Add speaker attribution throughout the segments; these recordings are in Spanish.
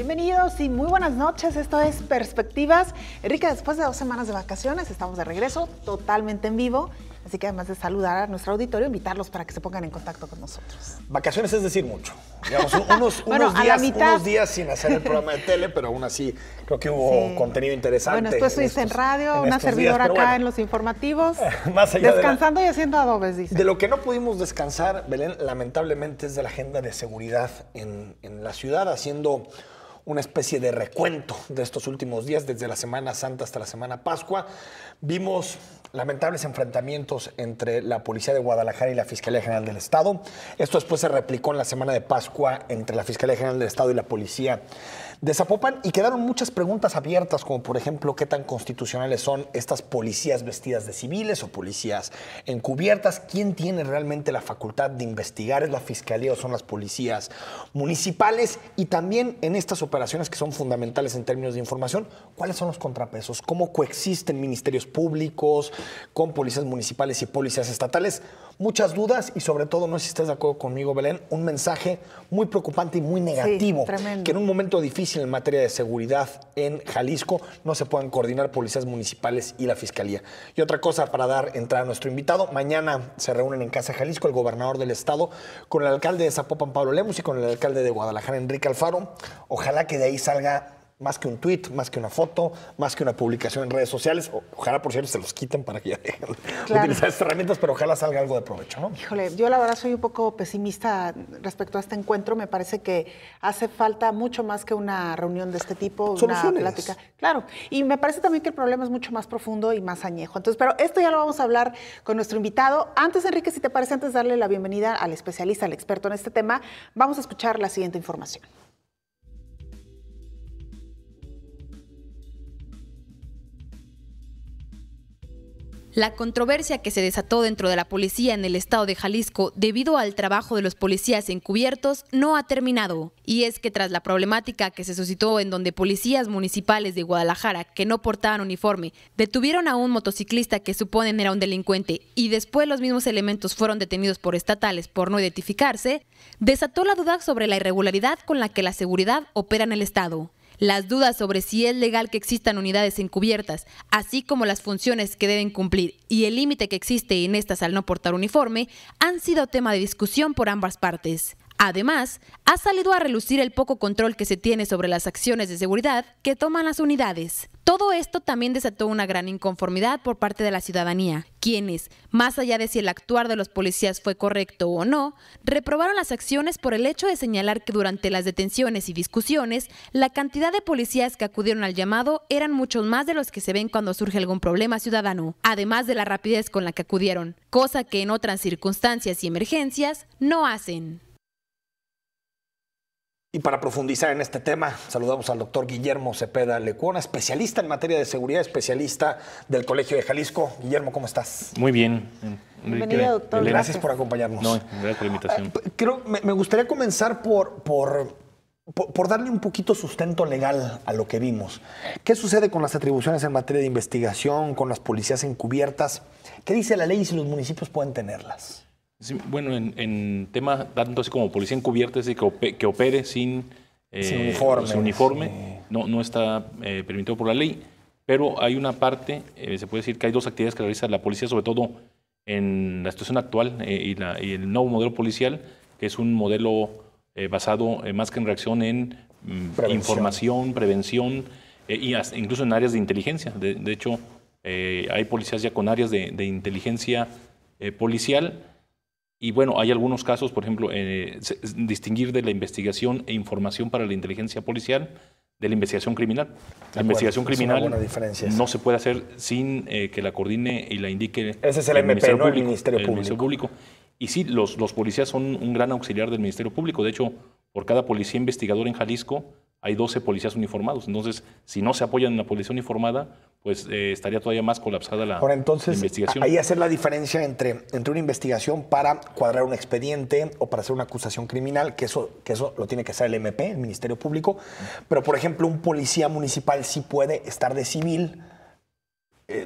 Speaker 1: Bienvenidos y muy buenas noches, esto es Perspectivas. Enrique, después de 2 semanas de vacaciones estamos de regreso, totalmente en vivo, así que además de saludar a nuestro auditorio, invitarlos para que se pongan en contacto con nosotros.
Speaker 2: Vacaciones es decir mucho, digamos, unos días sin hacer el programa de tele, pero aún así creo que hubo contenido interesante.
Speaker 1: Bueno, tú estuviste en radio, una servidora acá en los informativos,
Speaker 2: más allá
Speaker 1: descansando y haciendo adobes, dice.
Speaker 2: De lo que no pudimos descansar, Belén, lamentablemente es de la agenda de seguridad en la ciudad, haciendo una especie de recuento de estos últimos días, desde la Semana Santa hasta la Semana Pascua. Vimos lamentables enfrentamientos entre la Policía de Guadalajara y la Fiscalía General del Estado. Esto después se replicó en la Semana de Pascua entre la Fiscalía General del Estado y la Policía de Zapopan, y quedaron muchas preguntas abiertas, como por ejemplo, ¿qué tan constitucionales son estas policías vestidas de civiles o policías encubiertas? ¿Quién tiene realmente la facultad de investigar? ¿Es la Fiscalía o son las policías municipales? Y también en estas operaciones que son fundamentales en términos de información, ¿cuáles son los contrapesos? ¿Cómo coexisten ministerios públicos con policías municipales y policías estatales? Muchas dudas y sobre todo, no sé si estás de acuerdo conmigo, Belén, un mensaje muy preocupante y muy negativo, que en un momento difícil en materia de seguridad en Jalisco no se puedan coordinar policías municipales y la Fiscalía. Y otra cosa para dar entrada a nuestro invitado, mañana se reúnen en Casa Jalisco el gobernador del estado con el alcalde de Zapopan, Pablo Lemus, y con el alcalde de Guadalajara, Enrique Alfaro. Ojalá que de ahí salga más que un tuit, más que una foto, más que una publicación en redes sociales. Ojalá, por cierto, se los quiten para que ya dejen utilizar estas herramientas, pero ojalá salga algo de provecho, ¿no?
Speaker 1: Híjole, yo la verdad soy un poco pesimista respecto a este encuentro. Me parece que hace falta mucho más que una reunión de este tipo, una plática. Claro, y me parece también que el problema es mucho más profundo y más añejo. Entonces, pero esto ya lo vamos a hablar con nuestro invitado. Antes, Enrique, si te parece, antes de darle la bienvenida al especialista, al experto en este tema, vamos a escuchar la siguiente información.
Speaker 3: La controversia que se desató dentro de la policía en el estado de Jalisco debido al trabajo de los policías encubiertos no ha terminado. Y es que tras la problemática que se suscitó en donde policías municipales de Guadalajara que no portaban uniforme detuvieron a un motociclista que suponen era un delincuente y después los mismos elementos fueron detenidos por estatales por no identificarse, desató la duda sobre la irregularidad con la que la seguridad opera en el estado. Las dudas sobre si es legal que existan unidades encubiertas, así como las funciones que deben cumplir y el límite que existe en estas al no portar uniforme, han sido tema de discusión por ambas partes. Además, ha salido a relucir el poco control que se tiene sobre las acciones de seguridad que toman las unidades. Todo esto también desató una gran inconformidad por parte de la ciudadanía, quienes, más allá de si el actuar de los policías fue correcto o no, reprobaron las acciones por el hecho de señalar que durante las detenciones y discusiones, la cantidad de policías que acudieron al llamado eran muchos más de los que se ven cuando surge algún problema ciudadano, además de la rapidez con la que acudieron, cosa que en otras circunstancias y emergencias no hacen.
Speaker 2: Y para profundizar en este tema, saludamos al doctor Guillermo Cepeda Lecuona, especialista en materia de seguridad, especialista del Colegio de Jalisco. Guillermo, ¿cómo estás?
Speaker 4: Muy bien.
Speaker 1: Bienvenido, doctor.
Speaker 2: Gracias por acompañarnos.
Speaker 4: No, gracias por la invitación.
Speaker 2: Me gustaría comenzar por darle un poquito sustento legal a lo que vimos. ¿Qué sucede con las atribuciones en materia de investigación, con las policías encubiertas? ¿Qué dice la ley y si los municipios pueden tenerlas?
Speaker 4: Sí, bueno, en tema tanto así como policía encubierta, es decir, que opere sin uniforme, sí. no está permitido por la ley, pero hay una parte, se puede decir que hay dos actividades que realiza la policía, sobre todo en la situación actual y el nuevo modelo policial, que es un modelo basado más que en reacción en información, prevención, y incluso en áreas de inteligencia. De hecho, hay policías ya con áreas de inteligencia policial. Y bueno, hay algunos casos, por ejemplo, distinguir de la investigación e información para la inteligencia policial de la investigación criminal. La investigación criminal no se puede hacer sin que la coordine y la indique.
Speaker 2: Ese es el MP, no el Ministerio Público.
Speaker 4: Y sí, los policías son un gran auxiliar del Ministerio Público. De hecho, por cada policía investigador en Jalisco hay 12 policías uniformados. Entonces, si no se apoyan en la policía uniformada, pues estaría todavía más colapsada la investigación.
Speaker 2: Ahí hacer la diferencia entre una investigación para cuadrar un expediente o para hacer una acusación criminal, que eso lo tiene que hacer el MP, el Ministerio Público. Pero, por ejemplo, un policía municipal sí puede estar de civil,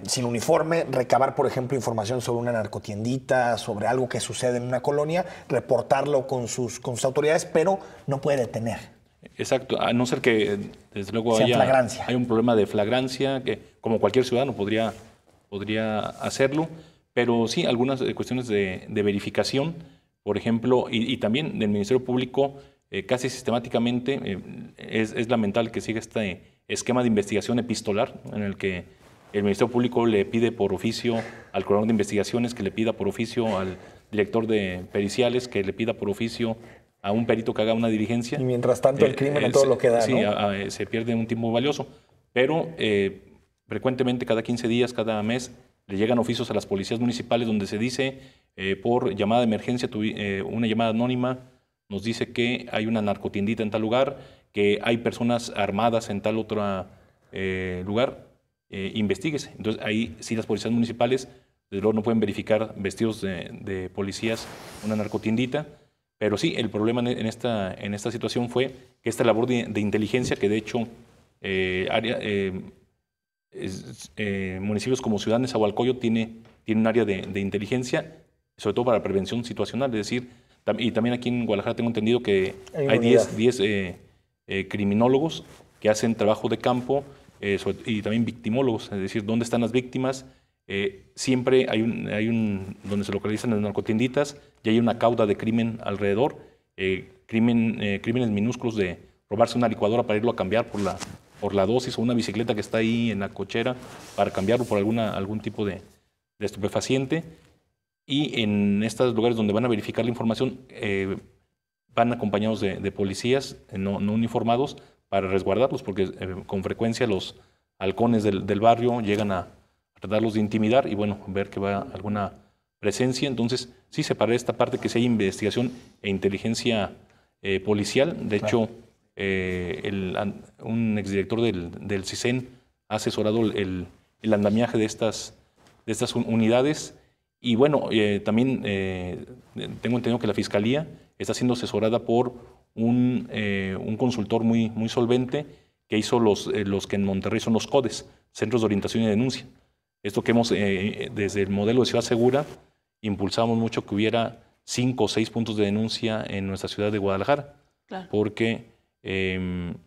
Speaker 2: sin uniforme, recabar, por ejemplo, información sobre una narcotiendita, sobre algo que sucede en una colonia, reportarlo con sus autoridades, pero no puede detener.
Speaker 4: Exacto, a no ser que desde luego hay un problema de flagrancia, que como cualquier ciudadano podría hacerlo, pero sí algunas cuestiones de verificación, por ejemplo, y también del Ministerio Público, casi sistemáticamente es lamentable que siga este esquema de investigación epistolar en el que el Ministerio Público le pide por oficio al coordinador de investigaciones, que le pida por oficio al director de periciales, que le pida por oficio a un perito que haga una diligencia.
Speaker 2: Y mientras tanto el crimen a todo lo que da,
Speaker 4: sí,
Speaker 2: ¿no?
Speaker 4: Se pierde un tiempo valioso. Pero frecuentemente, cada 15 días, cada mes, le llegan oficios a las policías municipales donde se dice, por llamada de emergencia, una llamada anónima, nos dice que hay una narcotiendita en tal lugar, que hay personas armadas en tal otro lugar, investíguese. Entonces ahí sí las policías municipales, desde luego no pueden verificar vestidos de policías una narcotiendita, pero sí, el problema en esta situación fue que esta labor de inteligencia, que de hecho municipios como Ciudad Nezahualcóyotl tiene un área de inteligencia, sobre todo para prevención situacional, es decir, y también aquí en Guadalajara tengo entendido que hay 10 criminólogos que hacen trabajo de campo y también victimólogos, es decir, dónde están las víctimas. Siempre hay un donde se localizan las narcotienditas y hay una cauda de crimen alrededor, crímenes minúsculos de robarse una licuadora para irlo a cambiar por la dosis, o una bicicleta que está ahí en la cochera para cambiarlo por algún tipo de estupefaciente. Y en estos lugares donde van a verificar la información van acompañados de policías no uniformados para resguardarlos, porque con frecuencia los halcones del barrio llegan a tratarlos de intimidar y bueno, ver que va alguna presencia. Entonces sí separé esta parte, que sí hay investigación e inteligencia policial. De hecho, un exdirector del CISEN ha asesorado el andamiaje de estas unidades. Y bueno, también tengo entendido que la Fiscalía está siendo asesorada por un consultor muy solvente que hizo los que en Monterrey son los CODES, Centros de Orientación y Denuncia. Esto que hemos, desde el modelo de Ciudad Segura, impulsamos mucho que hubiera 5 o 6 puntos de denuncia en nuestra ciudad de Guadalajara. Claro. Porque en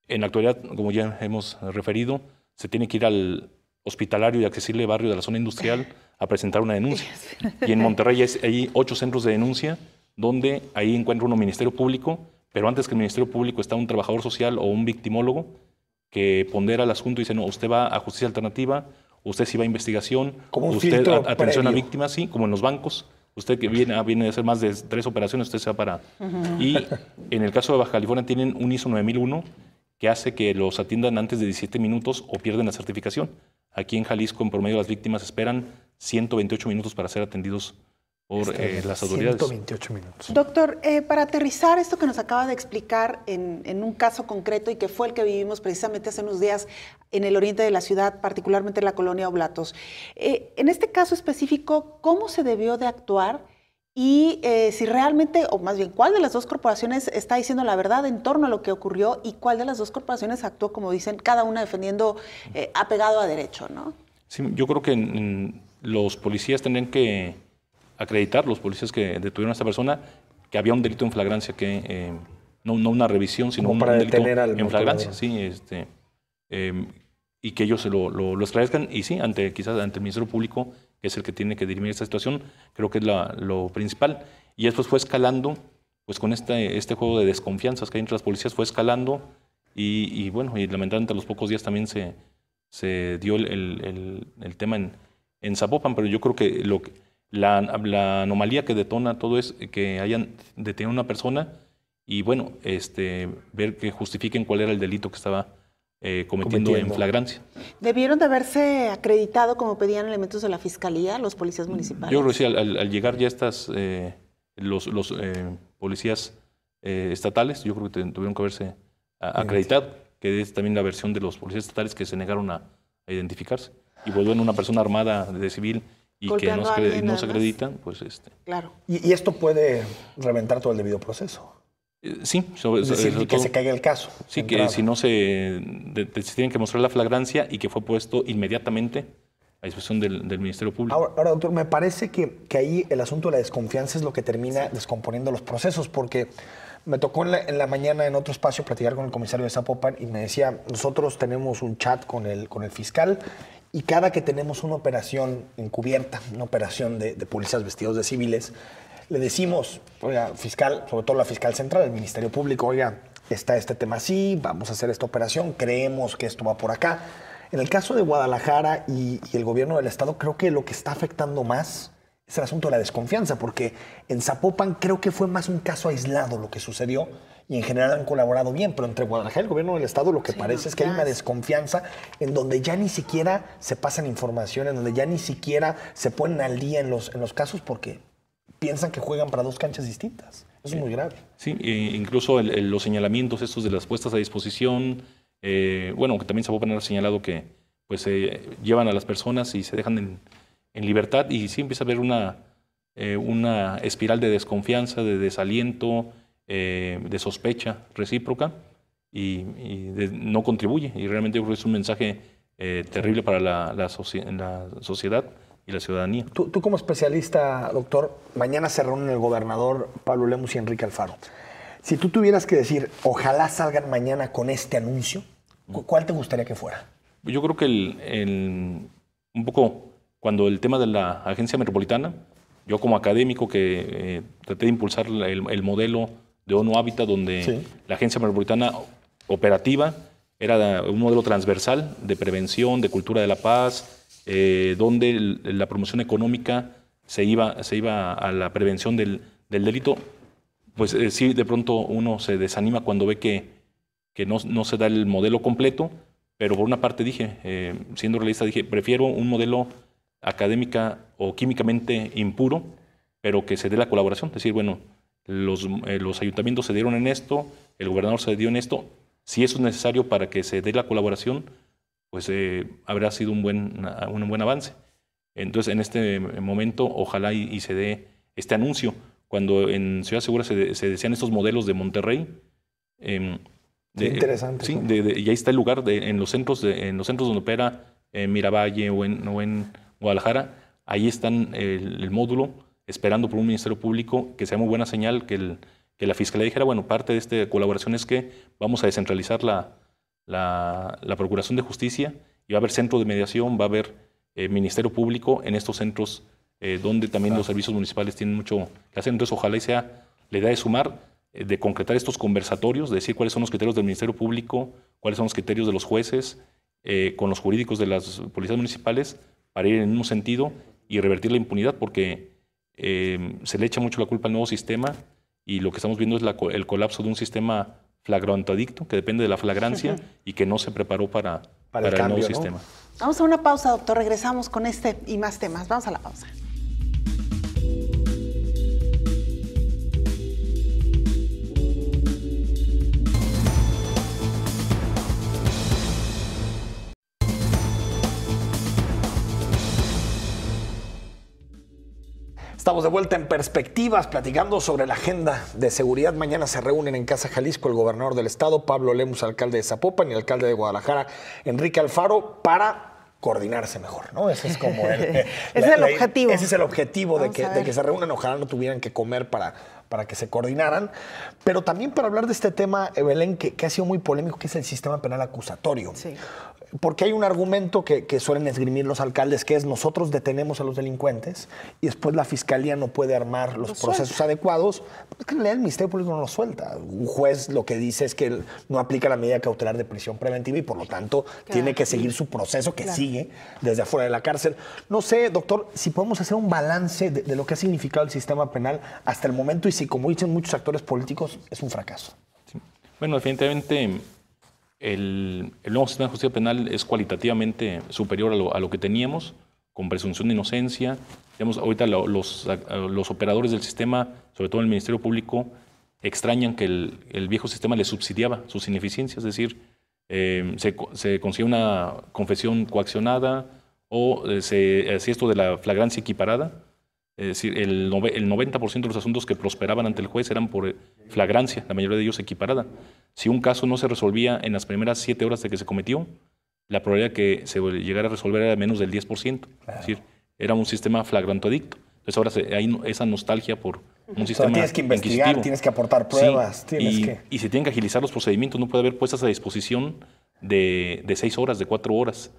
Speaker 4: la actualidad, como ya hemos referido, se tiene que ir al hospitalario y accesible barrio de la zona industrial a presentar una denuncia. Y en Monterrey hay 8 centros de denuncia, donde ahí encuentra uno Ministerio Público, pero antes que el Ministerio Público está un trabajador social o un victimólogo que pondera el asunto y dice, no, usted va a justicia alternativa, usted sí va a investigación, usted atención a víctimas, sí, como en los bancos. Usted que viene a hacer más de 3 operaciones, usted se va para... Y en el caso de Baja California tienen un ISO 9001 que hace que los atiendan antes de 17 minutos o pierden la certificación. Aquí en Jalisco, en promedio, las víctimas esperan 128 minutos para ser atendidos por las autoridades.
Speaker 2: 128 minutos.
Speaker 1: Doctor, para aterrizar esto que nos acaba de explicar en un caso concreto y que fue el que vivimos precisamente hace unos días en el oriente de la ciudad, particularmente en la colonia Oblatos. En este caso específico, ¿cómo se debió de actuar? Y si realmente, o más bien, ¿cuál de las dos corporaciones está diciendo la verdad en torno a lo que ocurrió y cuál de las dos corporaciones actuó, como dicen, cada una defendiendo apegado a derecho, ¿no?
Speaker 4: Sí, yo creo que los policías tendrían que acreditar, los policías que detuvieron a esta persona, que había un delito en flagrancia, que no una revisión, sino un delito en flagrancia, sí, y que ellos lo esclarezcan, y sí, quizás ante el Ministerio Público, que es el que tiene que dirimir esta situación, creo que es lo principal. Y después fue escalando, pues con este juego de desconfianzas que hay entre las policías, fue escalando, y bueno, y lamentablemente a los pocos días también se dio el tema en Zapopan, pero yo creo que la anomalía que detona todo es que hayan detenido a una persona y bueno, ver que justifiquen cuál era el delito que estaba cometiendo en flagrancia.
Speaker 1: ¿Debieron de haberse acreditado como pedían elementos de la Fiscalía, los policías municipales?
Speaker 4: Yo creo que sí, al llegar ya los policías estatales, yo creo que tuvieron que haberse acreditado, que es también la versión de los policías estatales que se negaron a identificarse. Y vuelven una persona armada de civil y que no se acreditan, pues
Speaker 1: Claro.
Speaker 2: ¿Y esto puede reventar todo el debido proceso?
Speaker 4: Sí,
Speaker 2: es decir, que se caiga el caso.
Speaker 4: Sí, que si no se tienen que mostrar la flagrancia y que fue puesto inmediatamente disposición del Ministerio Público.
Speaker 2: Ahora, doctor, me parece que ahí el asunto de la desconfianza es lo que termina descomponiendo los procesos, porque me tocó en la mañana en otro espacio platicar con el comisario de Zapopan y me decía, nosotros tenemos un chat con el fiscal y cada que tenemos una operación encubierta, una operación de policías vestidos de civiles, le decimos, oiga, fiscal, sobre todo la fiscal central, el Ministerio Público, oiga, está este tema así, vamos a hacer esta operación, creemos que esto va por acá. En el caso de Guadalajara y el gobierno del estado, creo que lo que está afectando más es el asunto de la desconfianza, porque en Zapopan creo que fue más un caso aislado lo que sucedió y en general han colaborado bien, pero entre Guadalajara y el gobierno del estado lo que parece es que hay una desconfianza en donde ya ni siquiera se pasan información, en donde ya ni siquiera se ponen al día en los casos porque piensan que juegan para dos canchas distintas. Eso es muy grave.
Speaker 4: Sí, incluso los señalamientos estos de las puestas a disposición, bueno, que también Zapopan ha señalado que pues llevan a las personas y se dejan en libertad y sí empieza a haber una espiral de desconfianza, de desaliento, de sospecha recíproca y no contribuye. Y realmente es un mensaje terrible para la sociedad y la ciudadanía.
Speaker 2: Tú como especialista, doctor, mañana se reúnen el gobernador Pablo Lemus y Enrique Alfaro. Si tú tuvieras que decir, ojalá salgan mañana con este anuncio, ¿cuál te gustaría que fuera?
Speaker 4: Yo creo que un poco cuando el tema de la agencia metropolitana, yo como académico que traté de impulsar el modelo de ONU Hábitat, donde la agencia metropolitana operativa era un modelo transversal de prevención, de cultura de la paz, donde la promoción económica se iba a la prevención del delito, pues sí, de pronto uno se desanima cuando ve que no se da el modelo completo, pero por una parte dije, siendo realista, dije, prefiero un modelo académica o químicamente impuro, pero que se dé la colaboración. Es decir, bueno, los ayuntamientos se dieron en esto, el gobernador se dio en esto. Si eso es necesario para que se dé la colaboración, pues habrá sido un buen avance. Entonces, en este momento, ojalá y se dé este anuncio. Cuando en Ciudad Segura se decían estos modelos de Monterrey.
Speaker 2: Interesante.
Speaker 4: Sí, y ahí está el lugar en los centros donde opera Miravalle o en Guadalajara. Ahí están el módulo esperando por un Ministerio Público, que sea muy buena señal que la Fiscalía dijera, bueno, parte de esta colaboración es que vamos a descentralizar la Procuración de Justicia y va a haber centro de mediación, va a haber Ministerio Público en estos centros donde también los servicios municipales tienen mucho que hacer. Entonces, ojalá y sea la idea de sumar, de concretar estos conversatorios, de decir cuáles son los criterios del Ministerio Público, cuáles son los criterios de los jueces, con los jurídicos de las policías municipales, para ir en un sentido y revertir la impunidad, porque se le echa mucho la culpa al nuevo sistema y lo que estamos viendo es el colapso de un sistema flagrantadicto, que depende de la flagrancia y que no se preparó para el cambio, nuevo sistema.
Speaker 1: Vamos a una pausa, doctor. Regresamos con este y más temas. Vamos a la pausa.
Speaker 2: Estamos de vuelta en Perspectivas, platicando sobre la agenda de seguridad. Mañana se reúnen en Casa Jalisco el gobernador del estado, Pablo Lemus, alcalde de Zapopan, y el alcalde de Guadalajara, Enrique Alfaro, para coordinarse mejor, ¿no? Ese es como
Speaker 1: ese es el objetivo.
Speaker 2: Ese es el objetivo de que se reúnan. Ojalá no tuvieran que comer para que se coordinaran. Pero también para hablar de este tema, Belén, que ha sido muy polémico, que es el sistema penal acusatorio. Sí. Porque hay un argumento que suelen esgrimir los alcaldes, que es nosotros detenemos a los delincuentes y después la fiscalía no puede armar los procesos adecuados. Es que en realidad el Ministerio Público no lo suelta. Un juez lo que dice es que no aplica la medida cautelar de prisión preventiva y por lo tanto tiene que seguir su proceso que sigue desde afuera de la cárcel. No sé, doctor, si podemos hacer un balance de lo que ha significado el sistema penal hasta el momento y si, como dicen muchos actores políticos, es un fracaso.
Speaker 4: Sí. Bueno, definitivamente el nuevo sistema de justicia penal es cualitativamente superior a lo que teníamos, con presunción de inocencia. Digamos, ahorita los operadores del sistema, sobre todo el Ministerio Público, extrañan que el viejo sistema les subsidiaba sus ineficiencias, es decir, se consigue una confesión coaccionada o se hacía esto de la flagrancia equiparada. Es decir, el 90% de los asuntos que prosperaban ante el juez eran por flagrancia, la mayoría de ellos equiparada. Si un caso no se resolvía en las primeras 7 horas de que se cometió, la probabilidad que se llegara a resolver era menos del 10%. Claro. Es decir, era un sistema flagrantoadicto. Entonces ahora hay esa nostalgia por un sistema
Speaker 2: tienes que investigar, tienes que aportar pruebas.
Speaker 4: Sí, y se tienen que agilizar los procedimientos. No puede haber puestas a disposición de 6 horas, de 4 horas.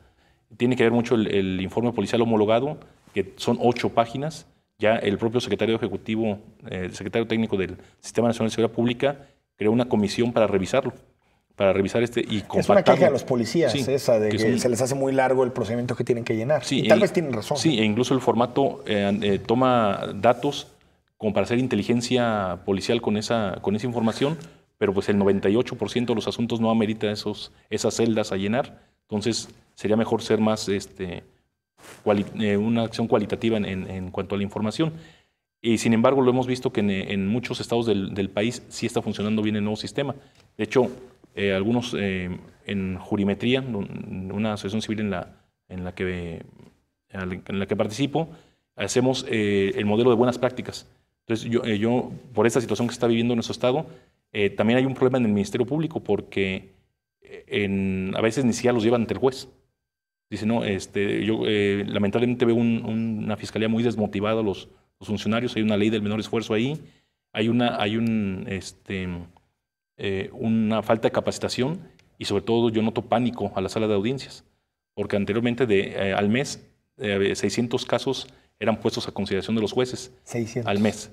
Speaker 4: Tiene que ver mucho el informe policial homologado, que son 8 páginas. Ya el propio secretario ejecutivo, el secretario técnico del Sistema Nacional de Seguridad Pública, creó una comisión para revisarlo. Para revisar y compactarlo.
Speaker 2: Es una queja de los policías, esa de que se les hace muy largo el procedimiento que tienen que llenar.
Speaker 4: Sí,
Speaker 2: y tal vez tienen razón.
Speaker 4: Sí, e incluso el formato toma datos como para hacer inteligencia policial con esa información, pero pues el 98% de los asuntos no amerita esas celdas a llenar. Entonces sería mejor ser más una acción cualitativa en cuanto a la información. Y sin embargo lo hemos visto que en muchos estados del país sí está funcionando bien el nuevo sistema. De hecho, algunos en Jurimetría, una asociación civil en la que participo, hacemos el modelo de buenas prácticas. Entonces yo por esta situación que se está viviendo en nuestro estado, también hay un problema en el Ministerio Público porque a veces ni siquiera los llevan ante el juez. Dice, no, yo lamentablemente veo una fiscalía muy desmotivada a los funcionarios. Hay una ley del menor esfuerzo ahí, hay una falta de capacitación y sobre todo yo noto pánico a la sala de audiencias, porque anteriormente al mes 600 casos eran puestos a consideración de los jueces
Speaker 2: 600.
Speaker 4: Al mes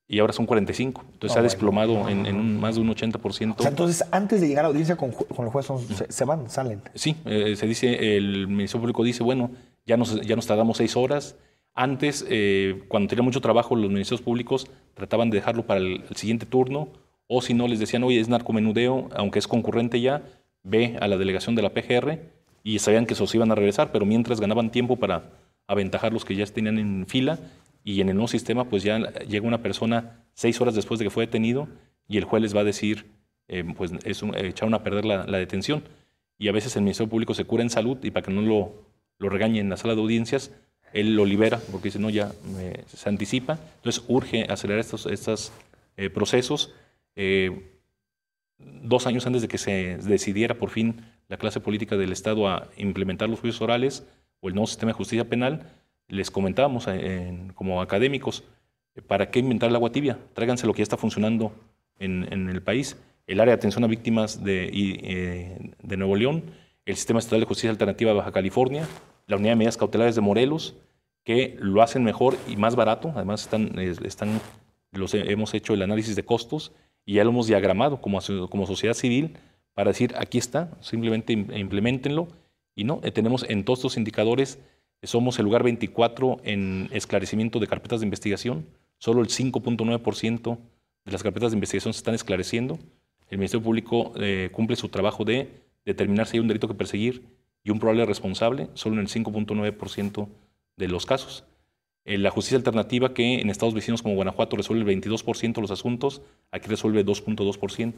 Speaker 4: y ahora son 45. Entonces se ha desplomado en más de un 80%.
Speaker 2: O sea, entonces antes de llegar a la audiencia con el juez salen.
Speaker 4: Sí, se dice, el Ministerio Público dice, bueno, ya nos tardamos 6 horas. Antes, cuando tenía mucho trabajo, los ministerios públicos trataban de dejarlo para el siguiente turno. O si no, les decían, oye, es narcomenudeo, aunque es concurrente ya, ve a la delegación de la PGR y sabían que se los iban a regresar, pero mientras ganaban tiempo para aventajar los que ya tenían en fila y en el nuevo sistema pues ya llega una persona 6 horas después de que fue detenido y el juez les va a decir, pues echaron a perder la detención. Y a veces el Ministerio Público se cura en salud y para que no lo regañen en la sala de audiencias, él lo libera porque dice, no, ya se anticipa. Entonces urge acelerar estos procesos. 2 años antes de que se decidiera por fin la clase política del Estado a implementar los juicios orales o el nuevo sistema de justicia penal, les comentábamos como académicos, ¿para qué inventar el agua tibia? Tráiganse lo que ya está funcionando en el país. El área de atención a víctimas de Nuevo León, el Sistema Estatal de Justicia Alternativa de Baja California, la Unidad de Medidas Cautelares de Morelos, que lo hacen mejor y más barato. Además hemos hecho el análisis de costos y ya lo hemos diagramado como sociedad civil para decir, aquí está, simplemente implementenlo. Y no, tenemos en todos estos indicadores, somos el lugar 24 en esclarecimiento de carpetas de investigación. Solo el 5.9% de las carpetas de investigación se están esclareciendo. El Ministerio Público cumple su trabajo de determinar si hay un delito que perseguir y un probable responsable, solo en el 5.9% de los casos. La justicia alternativa, que en estados vecinos como Guanajuato resuelve el 22% de los asuntos, aquí resuelve 2.2%.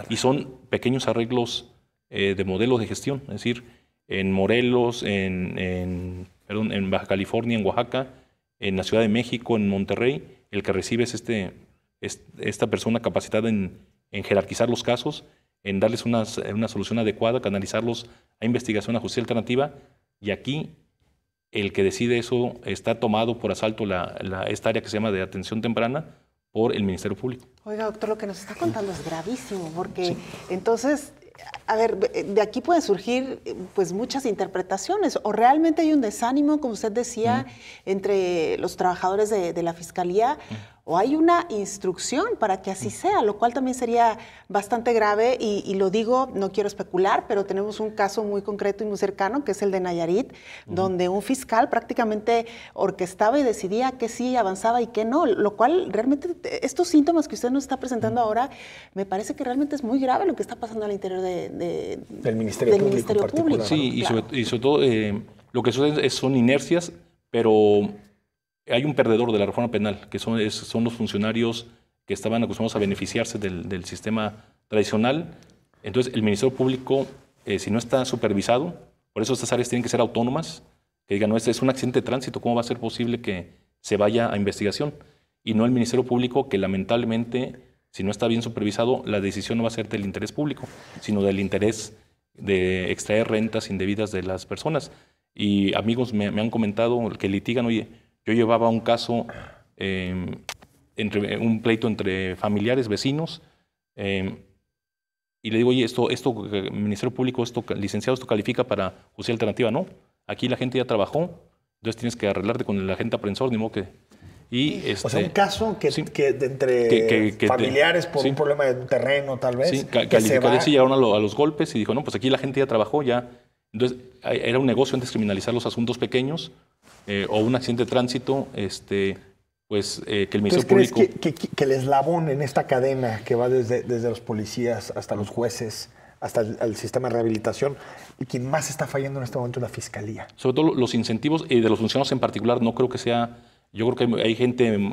Speaker 4: Y son pequeños arreglos de modelos de gestión, es decir, en Morelos, en Baja California, en Oaxaca, en la Ciudad de México, en Monterrey, el que recibe es esta persona capacitada en jerarquizar los casos, en darles una solución adecuada, canalizarlos a investigación, a justicia alternativa, y aquí el que decide eso está tomado por asalto esta área que se llama de atención temprana por el Ministerio Público.
Speaker 1: Oiga, doctor, lo que nos está contando es gravísimo, porque entonces, a ver, de aquí pueden surgir pues muchas interpretaciones, o realmente hay un desánimo, como usted decía, entre los trabajadores de la Fiscalía, o hay una instrucción para que así sea, lo cual también sería bastante grave, y lo digo, no quiero especular, pero tenemos un caso muy concreto y muy cercano, que es el de Nayarit, donde un fiscal prácticamente orquestaba y decidía que sí avanzaba y que no, lo cual realmente, estos síntomas que usted nos está presentando ahora, me parece que realmente es muy grave lo que está pasando al interior
Speaker 2: del Ministerio Público.
Speaker 4: Sí, claro. y sobre todo lo que sucede son inercias, pero hay un perdedor de la reforma penal, que son los funcionarios que estaban acostumbrados a beneficiarse del sistema tradicional. Entonces, el Ministerio Público, si no está supervisado, por eso estas áreas tienen que ser autónomas, que digan, no, este es un accidente de tránsito, ¿cómo va a ser posible que se vaya a investigación? Y no el Ministerio Público, que lamentablemente, si no está bien supervisado, la decisión no va a ser del interés público, sino del interés de extraer rentas indebidas de las personas. Y amigos me han comentado que litigan, oye, yo llevaba un caso, un pleito entre familiares, vecinos, y le digo, oye, esto Ministerio Público, licenciado, esto califica para justicia alternativa. No, aquí la gente ya trabajó, entonces tienes que arreglarte con el agente aprensor, ni modo que...
Speaker 2: o sea, un caso entre familiares por un problema de terreno, tal vez.
Speaker 4: Sí, calificarían si llegaron a los golpes y dijo, no, pues aquí la gente ya trabajó, ya. Entonces, era un negocio antes criminalizar los asuntos pequeños o un accidente de tránsito, que el Ministerio Público...
Speaker 2: ¿Crees que el eslabón en esta cadena que va desde los policías hasta los jueces, hasta el sistema de rehabilitación, y quien más está fallando en este momento es la Fiscalía?
Speaker 4: Sobre todo los incentivos de los funcionarios en particular, no creo que sea... Yo creo que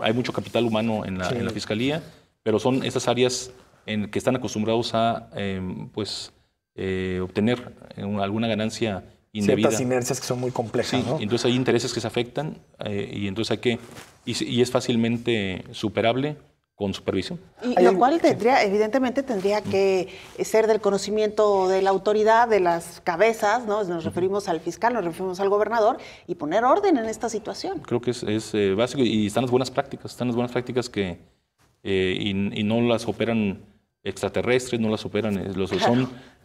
Speaker 4: hay mucho capital humano en la Fiscalía, pero son esas áreas que están acostumbrados a obtener alguna ganancia indebida.
Speaker 2: Ciertas inercias que son muy complejas,
Speaker 4: sí,
Speaker 2: ¿no?
Speaker 4: Entonces hay intereses que se afectan y entonces y es fácilmente superable con supervisión.
Speaker 1: Y lo cual evidentemente tendría que ser del conocimiento de la autoridad, de las cabezas, ¿no? Nos referimos al fiscal, nos referimos al gobernador, y poner orden en esta situación.
Speaker 4: Creo que es básico, y están las buenas prácticas que y no las operan extraterrestres, no las operan,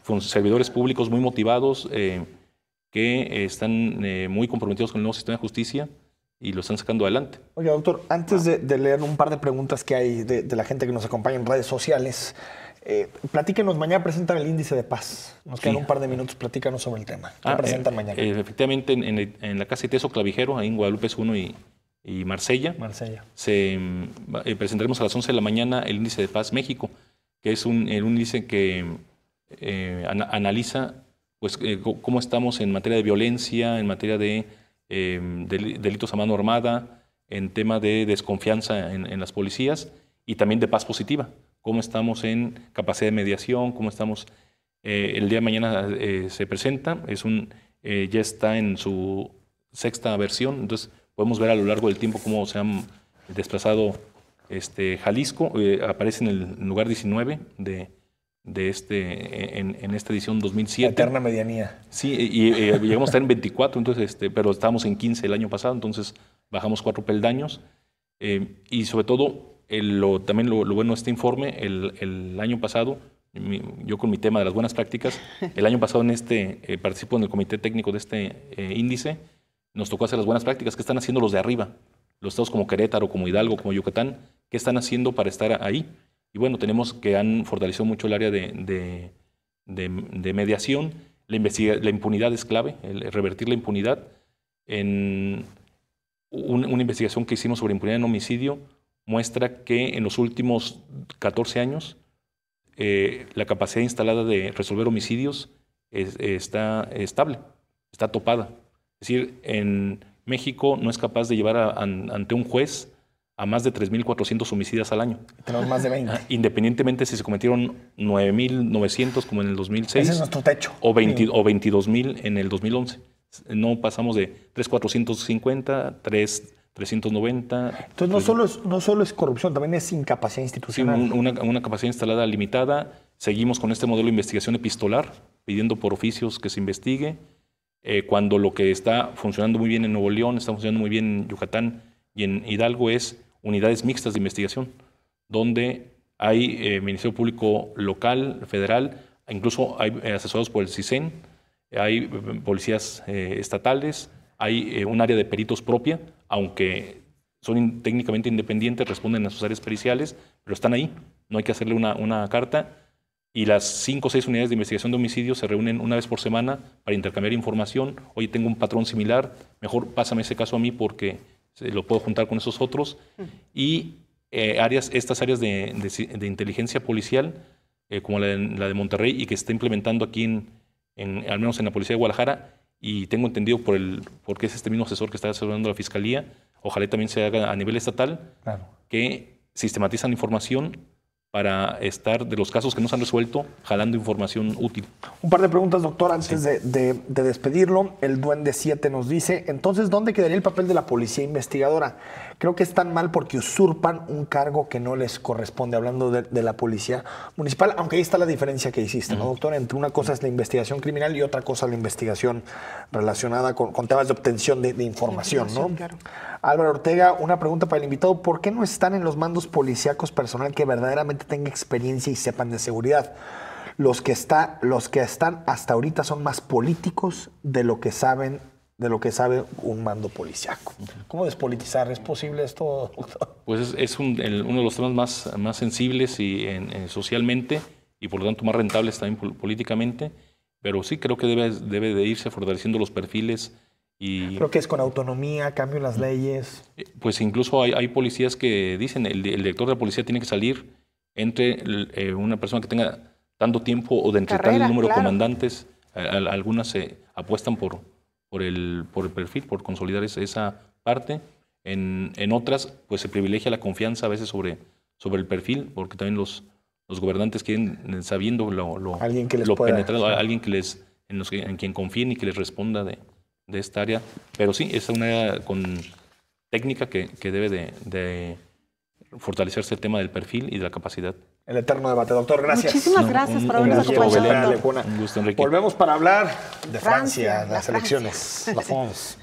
Speaker 4: son servidores públicos muy motivados que están muy comprometidos con el nuevo sistema de justicia y lo están sacando adelante.
Speaker 2: Oye, doctor, antes de leer un par de preguntas que hay de la gente que nos acompaña en redes sociales, platíquenos, mañana presentan el índice de paz. Nos quedan un par de minutos, platícanos sobre el tema. ¿Qué presentan mañana?
Speaker 4: Efectivamente, en la Casa de Teso Clavijero, ahí en Guadalupe 1 y Marsella, presentaremos a las 11 de la mañana el índice de paz México, que es un índice que analiza cómo estamos en materia de violencia, en materia de delitos a mano armada, en tema de desconfianza en las policías y también de paz positiva. Cómo estamos en capacidad de mediación, cómo estamos... el día de mañana se presenta, ya está en su 6ª versión, entonces podemos ver a lo largo del tiempo cómo se han desplazado Jalisco, aparece en el lugar 19 en esta edición 2007.
Speaker 2: Eterna medianía.
Speaker 4: Sí, y llegamos a estar en 24, entonces, pero estábamos en 15 el año pasado, entonces bajamos 4 peldaños. Y sobre todo, también lo bueno de este informe, el año pasado, yo con mi tema de las buenas prácticas, el año pasado participo en el comité técnico de este índice, nos tocó hacer las buenas prácticas. ¿Qué están haciendo los de arriba? Los estados como Querétaro, como Hidalgo, como Yucatán, ¿qué están haciendo para estar ahí? Y bueno, tenemos que han fortalecido mucho el área de mediación. La impunidad es clave, el revertir la impunidad. En una investigación que hicimos sobre impunidad en homicidio muestra que en los últimos 14 años la capacidad instalada de resolver homicidios está estable, está topada. Es decir, en México no es capaz de llevar ante un juez a más de 3.400 homicidas al año.
Speaker 2: Tenemos más de 20.
Speaker 4: Independientemente si se cometieron 9.900 como en el 2006.
Speaker 2: Ese es nuestro techo.
Speaker 4: O 22.000 en el 2011. No pasamos de 3.450, 3.390.
Speaker 2: Entonces no solo es corrupción, también es incapacidad institucional.
Speaker 4: Sí, una capacidad instalada limitada. Seguimos con este modelo de investigación epistolar, pidiendo por oficios que se investigue. Cuando lo que está funcionando muy bien en Nuevo León, está funcionando muy bien en Yucatán y en Hidalgo es unidades mixtas de investigación, donde hay Ministerio Público local, federal, incluso hay asesorados por el CISEN, hay policías estatales, hay un área de peritos propia, aunque son técnicamente independientes, responden a sus áreas periciales, pero están ahí, no hay que hacerle una carta. Y las 5 o 6 unidades de investigación de homicidios se reúnen una vez por semana para intercambiar información. Oye, tengo un patrón similar, mejor pásame ese caso a mí porque lo puedo juntar con esos otros. Y estas áreas de inteligencia policial, como la de Monterrey, y que se está implementando aquí, al menos en la Policía de Guadalajara, y tengo entendido porque es este mismo asesor que está asesorando la Fiscalía, ojalá también se haga a nivel estatal, claro, que sistematizan información para estar de los casos que no se han resuelto, jalando información útil.
Speaker 2: Un par de preguntas, doctor, antes de despedirlo. El Duende 7 nos dice, entonces, ¿dónde quedaría el papel de la policía investigadora? Creo que están mal porque usurpan un cargo que no les corresponde, hablando de la policía municipal, aunque ahí está la diferencia que hiciste, ¿no, doctor? Entre una cosa es la investigación criminal y otra cosa la investigación relacionada con temas de obtención de información, ¿no? Claro. Álvaro Ortega, una pregunta para el invitado. ¿Por qué no están en los mandos policíacos personal que verdaderamente tenga experiencia y sepan de seguridad? Los que están hasta ahorita son más políticos de lo que sabe un mando policíaco. ¿Cómo despolitizar? ¿Es posible esto, doctor? Pues
Speaker 4: es uno de los temas más sensibles y socialmente, y por lo tanto más rentables también políticamente, pero sí creo que debe de irse fortaleciendo los perfiles.
Speaker 2: Creo que es con autonomía, cambio en las leyes.
Speaker 4: Pues incluso hay policías que dicen, el director de la policía tiene que salir entre una persona que tenga tanto tiempo o de entre tal número de comandantes. Algunas se apuestan por el perfil, por consolidar esa parte. En otras, pues se privilegia la confianza a veces sobre el perfil, porque también los gobernantes quieren, sabiendo
Speaker 2: alguien que les
Speaker 4: penetrado, alguien en quien confíen y que les responda de esta área. Pero sí, es una área con técnica que debe de fortalecerse el tema del perfil y de la capacidad.
Speaker 2: El eterno debate, doctor. Gracias.
Speaker 1: Muchísimas gracias por habernos acompañado.
Speaker 2: Un gusto, Enrique. Volvemos para hablar de Francia, las elecciones. La France.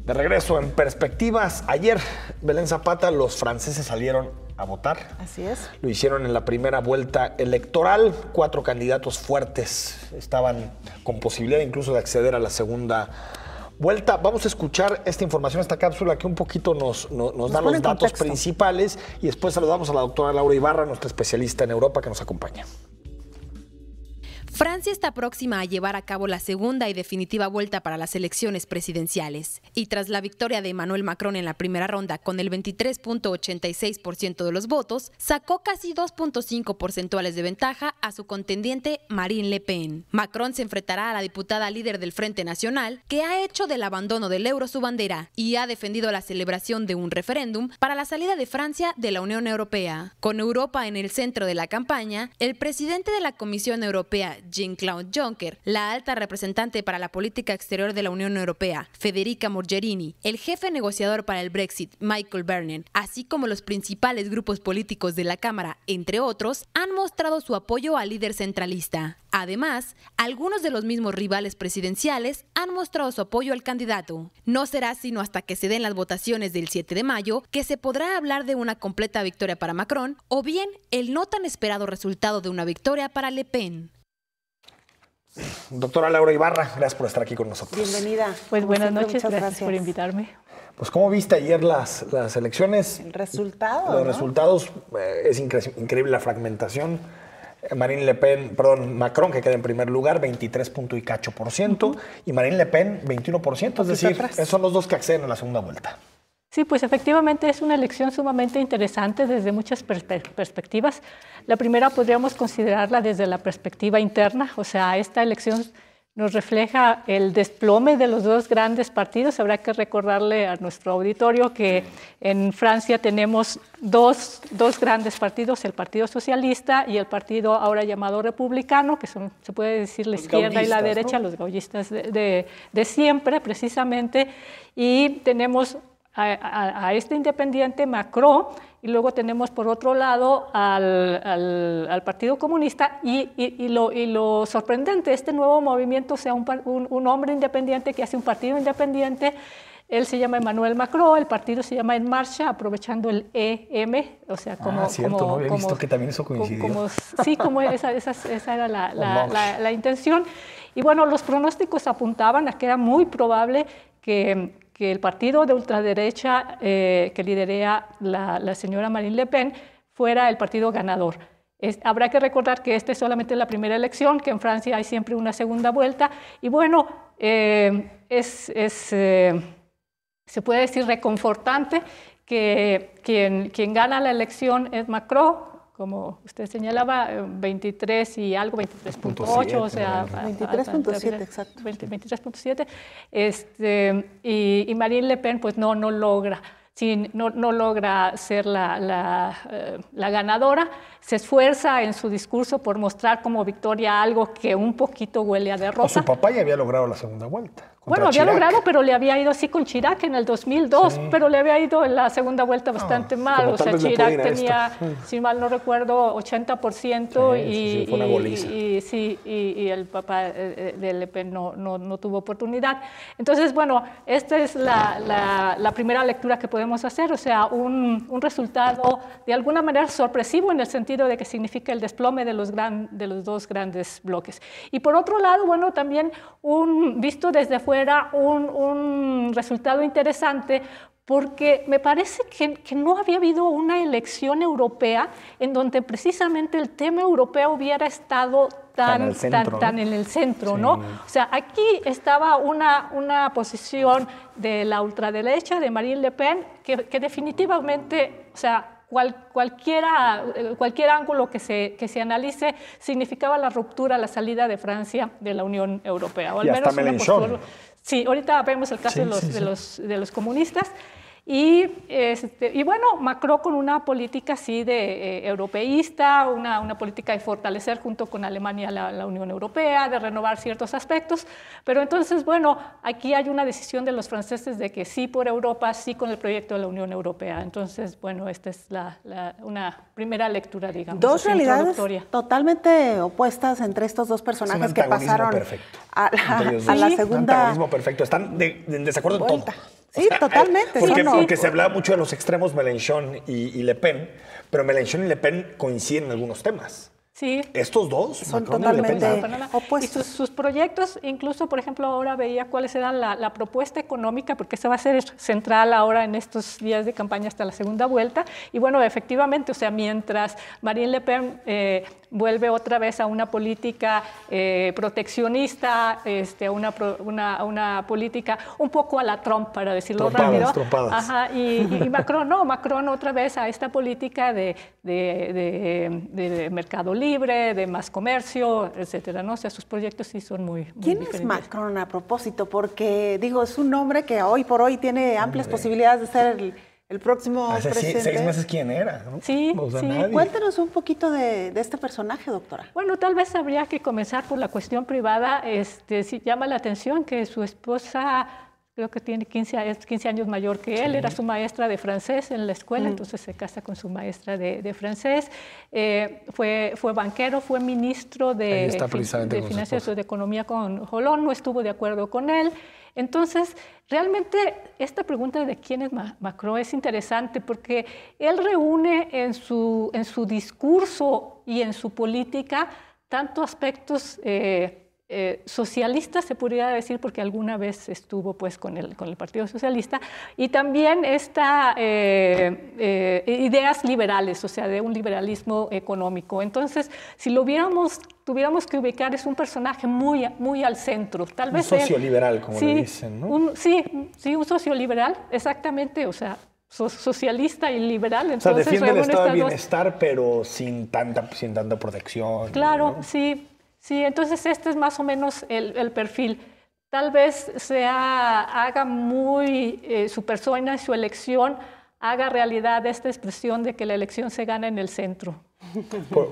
Speaker 2: De regreso en Perspectivas. Ayer, Belén Zapata, los franceses salieron a votar.
Speaker 1: Así es.
Speaker 2: Lo hicieron en la primera vuelta electoral. 4 candidatos fuertes estaban con posibilidad incluso de acceder a la segunda vuelta. Vamos a escuchar esta información, esta cápsula que un poquito nos da los datos principales, y después saludamos a la doctora Laura Ibarra, nuestra especialista en Europa, que nos acompaña.
Speaker 3: Francia está próxima a llevar a cabo la segunda y definitiva vuelta para las elecciones presidenciales. Y tras la victoria de Emmanuel Macron en la primera ronda con el 23.86% de los votos, sacó casi 2.5 porcentuales de ventaja a su contendiente Marine Le Pen. Macron se enfrentará a la diputada líder del Frente Nacional, que ha hecho del abandono del euro su bandera y ha defendido la celebración de un referéndum para la salida de Francia de la Unión Europea. Con Europa en el centro de la campaña, el presidente de la Comisión Europea, Jean-Claude Juncker, la alta representante para la política exterior de la Unión Europea, Federica Mogherini, el jefe negociador para el Brexit, Michael Barnier, así como los principales grupos políticos de la Cámara, entre otros, han mostrado su apoyo al líder centralista. Además, algunos de los mismos rivales presidenciales han mostrado su apoyo al candidato. No será sino hasta que se den las votaciones del 7 de mayo que se podrá hablar de una completa victoria para Macron o bien el no tan esperado resultado de una victoria para Le Pen.
Speaker 2: Doctora Laura Ibarra, gracias por estar aquí con nosotros.
Speaker 1: Bienvenida.
Speaker 5: Pues buenas noches, gracias por invitarme.
Speaker 2: Pues ¿cómo viste ayer las elecciones?
Speaker 1: El resultado,
Speaker 2: Los resultados, es increíble la fragmentación. Macron, que queda en primer lugar, 23% y Marine Le Pen, 21%, es decir, esos son los dos que acceden a la segunda vuelta.
Speaker 5: Sí, pues efectivamente es una elección sumamente interesante desde muchas perspectivas. La primera podríamos considerarla desde la perspectiva interna, o sea, esta elección nos refleja el desplome de los dos grandes partidos. Habrá que recordarle a nuestro auditorio que en Francia tenemos dos grandes partidos, el Partido Socialista y el partido ahora llamado Republicano, que son, se puede decir, la izquierda y la derecha, ¿no? Los gaullistas de siempre, precisamente, y tenemos a este independiente Macron, y luego tenemos por otro lado al Partido Comunista, y lo sorprendente, este nuevo movimiento, o sea, un hombre independiente que hace un partido independiente. Él se llama Emmanuel Macron, el partido se llama En Marcha, aprovechando el EM, o sea, como...
Speaker 2: cierto, no había visto que también eso coincidió.
Speaker 5: Esa era la intención. Y bueno, los pronósticos apuntaban a que era muy probable que el partido de ultraderecha que liderea la señora Marine Le Pen fuera el partido ganador. Habrá que recordar que esta es solamente la primera elección, que en Francia hay siempre una segunda vuelta, y bueno, se puede decir reconfortante que quien gana la elección es Macron, como usted señalaba, 23 y algo, 23.8, o sea...
Speaker 1: 23.7, exacto.
Speaker 5: 23.7, y Marine Le Pen pues no logra. no logra ser la ganadora. Se esfuerza en su discurso por mostrar como victoria algo que un poquito huele a derrota.
Speaker 2: Su papá ya había logrado la segunda vuelta.
Speaker 5: Bueno, había logrado, pero le había ido así con Chirac en el 2002, pero le había ido en la segunda vuelta bastante mal. O sea, Chirac tenía, si mal no recuerdo, 80% y el papá de Le Pen no tuvo oportunidad. Entonces, bueno, esta es la primera lectura que podemos hacer, o sea, un resultado de alguna manera sorpresivo en el sentido de que significa el desplome de los dos grandes bloques. Y por otro lado, bueno, también visto desde fuera, un resultado interesante, porque me parece que no había habido una elección europea en donde precisamente el tema europeo hubiera estado tan en el centro, ¿no? O sea, aquí estaba una posición de la ultraderecha, de Marine Le Pen, que definitivamente, o sea, cualquier ángulo que se analice significaba la ruptura, la salida de Francia de la Unión Europea. O al menos una postura. Sí, ahorita vemos el caso de los comunistas. Y bueno, Macron con una política así de europeísta, una política de fortalecer junto con Alemania la Unión Europea, de renovar ciertos aspectos, pero entonces, bueno, aquí hay una decisión de los franceses de que sí por Europa, sí con el proyecto de la Unión Europea. Entonces, bueno, esta es una primera lectura, digamos.
Speaker 1: Dos realidades totalmente opuestas entre estos dos personajes que pasaron a la segunda. Un
Speaker 2: antagonismo perfecto, están en desacuerdo en todo.
Speaker 1: Sí, totalmente.
Speaker 2: Porque se hablaba mucho de los extremos Mélenchon y Le Pen, pero Mélenchon y Le Pen coinciden en algunos temas.
Speaker 5: Sí.
Speaker 2: Estos dos
Speaker 1: son totalmente opuestos.
Speaker 5: Y sus proyectos, incluso, por ejemplo, ahora veía cuáles eran la propuesta económica, porque esa va a ser central ahora en estos días de campaña hasta la segunda vuelta. Y bueno, efectivamente, o sea, mientras Marine Le Pen vuelve otra vez a una política proteccionista, a una política un poco a la Trump, para decirlo rápido. Ajá, y Macron otra vez a esta política de mercado libre, de más comercio, etcétera, ¿no? O sea, sus proyectos sí son muy
Speaker 1: ¿Quién
Speaker 5: diferentes.
Speaker 1: es Macron a propósito? Porque, digo, es un hombre que hoy por hoy tiene amplias posibilidades de ser el próximo presidente.
Speaker 2: Hace 6 meses, ¿quién era? ¿No?
Speaker 5: Sí,
Speaker 2: Nadie.
Speaker 1: Cuéntanos un poquito de este personaje, doctora.
Speaker 5: Bueno, tal vez habría que comenzar por la cuestión privada. Sí llama la atención que su esposa, creo que tiene 15 años mayor que él, era su maestra de francés en la escuela, entonces se casa con su maestra de francés. Fue banquero, fue ministro de Finanzas o de Economía con Hollande, no estuvo de acuerdo con él. Entonces, realmente esta pregunta de quién es Macron es interesante porque él reúne en su discurso y en su política tanto aspectos socialista, se podría decir, porque alguna vez estuvo pues con el Partido Socialista, y también ideas liberales, o sea, de un liberalismo económico. Entonces, si tuviéramos que ubicar, es un personaje muy al centro. Tal vez
Speaker 2: un socioliberal, como le dicen, ¿no? Un
Speaker 5: socioliberal, exactamente, o sea, socialista y liberal.
Speaker 2: Entonces, o sea, defiende el estado de bienestar, pero sin tanta protección.
Speaker 5: Claro, ¿no? Sí, entonces este es más o menos el perfil. Tal vez haga su persona y su elección haga realidad esta expresión de que la elección se gana en el centro.